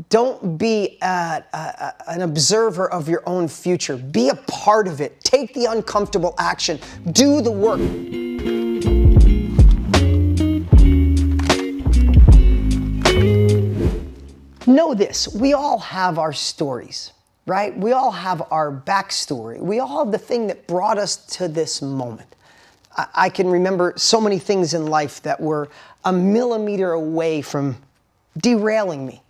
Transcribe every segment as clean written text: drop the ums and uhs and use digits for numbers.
Don't be an observer of your own future. Be a part of it. Take the uncomfortable action. Do the work. Know this, we all have our stories, right? We all have our backstory. We all have the thing that brought us to this moment. I can remember so many things in life that were a millimeter away from derailing me,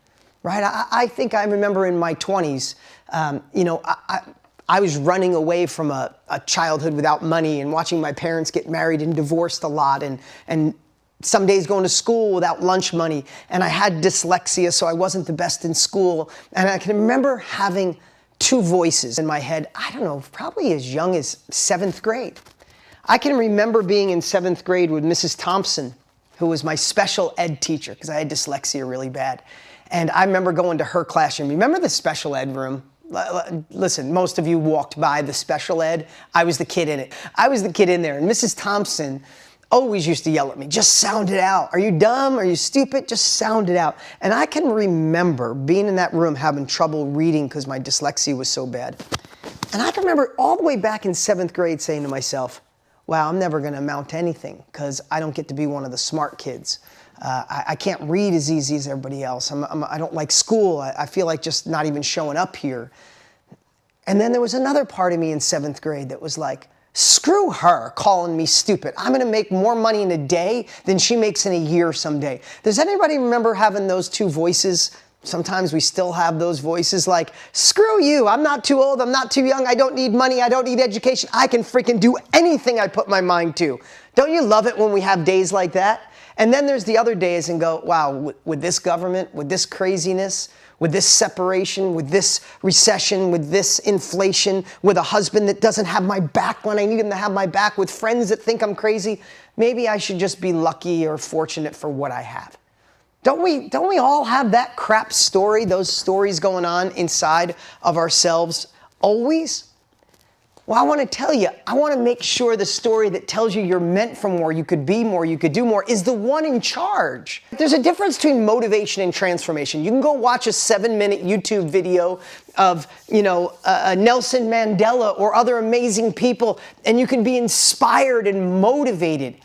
right? I think I remember in my 20s, I was running away from a childhood without money and watching my parents get married and divorced a lot, and some days going to school without lunch money, and I had dyslexia, so I wasn't the best in school. And I can remember having two voices in my head, I don't know, probably as young as 7th grade. I can remember being in 7th grade with Mrs. Thompson, who was my special ed teacher, because I had dyslexia really bad. And I remember going to her classroom. Remember the special ed room? Listen, most of you walked by the special ed. I was the kid in it. I was the kid in there. And Mrs. Thompson always used to yell at me, just sound it out. Are you dumb? Are you stupid? Just sound it out. And I can remember being in that room having trouble reading because my dyslexia was so bad. And I can remember all the way back in 7th grade saying to myself, wow, I'm never going to amount to anything because I don't get to be one of the smart kids. I can't read as easy as everybody else. I don't like school. I feel like just not even showing up here. And then there was another part of me in 7th grade that was like, screw her calling me stupid. I'm going to make more money in a day than she makes in a year someday. Does anybody remember having those two voices? Sometimes we still have those voices like, screw you, I'm not too old, I'm not too young, I don't need money, I don't need education, I can freaking do anything I put my mind to. Don't you love it when we have days like that? And then there's the other days and go, wow, with this government, with this craziness, with this separation, with this recession, with this inflation, with a husband that doesn't have my back when I need him to have my back, with friends that think I'm crazy, maybe I should just be lucky or fortunate for what I have. Don't we all have that crap story, those stories going on inside of ourselves always? Well, I want to tell you, I want to make sure the story that tells you you're meant for more, you could be more, you could do more, is the one in charge. There's a difference between motivation and transformation. You can go watch a 7-minute YouTube video of, Nelson Mandela or other amazing people, and you can be inspired and motivated.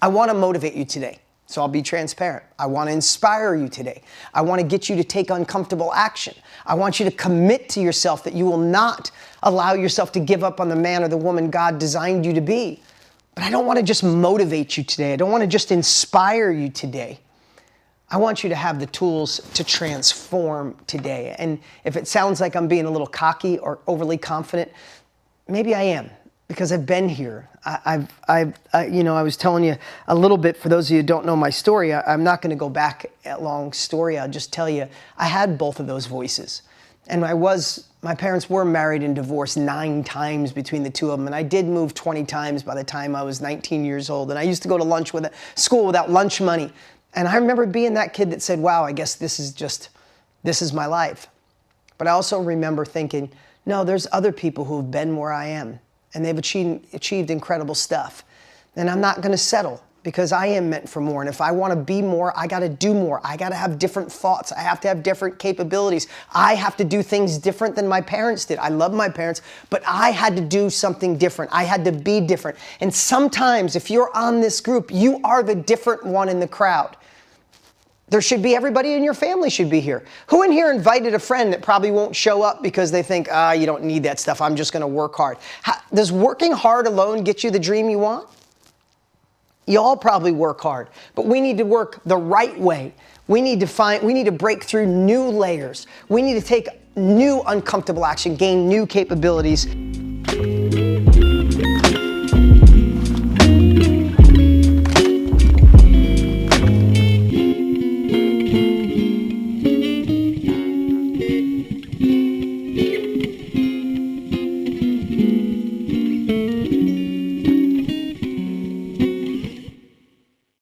I want to motivate you today. So I'll be transparent. I want to inspire you today. I want to get you to take uncomfortable action. I want you to commit to yourself that you will not allow yourself to give up on the man or the woman God designed you to be. But I don't want to just motivate you today. I don't want to just inspire you today. I want you to have the tools to transform today. And if it sounds like I'm being a little cocky or overly confident, maybe I am. Because I've been here. I was telling you a little bit, for those of you who don't know my story, I'm not going to go back a long story. I'll just tell you, I had both of those voices. And my parents were married and divorced 9 times between the two of them. And I did move 20 times by the time I was 19 years old. And I used to go to school without lunch money. And I remember being that kid that said, wow, I guess this is my life. But I also remember thinking, no, there's other people who have been where I am. And they've achieved incredible stuff. And I'm not going to settle because I am meant for more. And if I want to be more, I got to do more. I got to have different thoughts. I have to have different capabilities. I have to do things different than my parents did. I love my parents, but I had to do something different. I had to be different. And sometimes if you're on this group, you are the different one in the crowd. There should be, everybody in your family should be here. Who in here invited a friend that probably won't show up because they think, you don't need that stuff, I'm just going to work hard? Does working hard alone get you the dream you want? You all probably work hard, but we need to work the right way. We need to break through new layers. We need to take new uncomfortable action, gain new capabilities.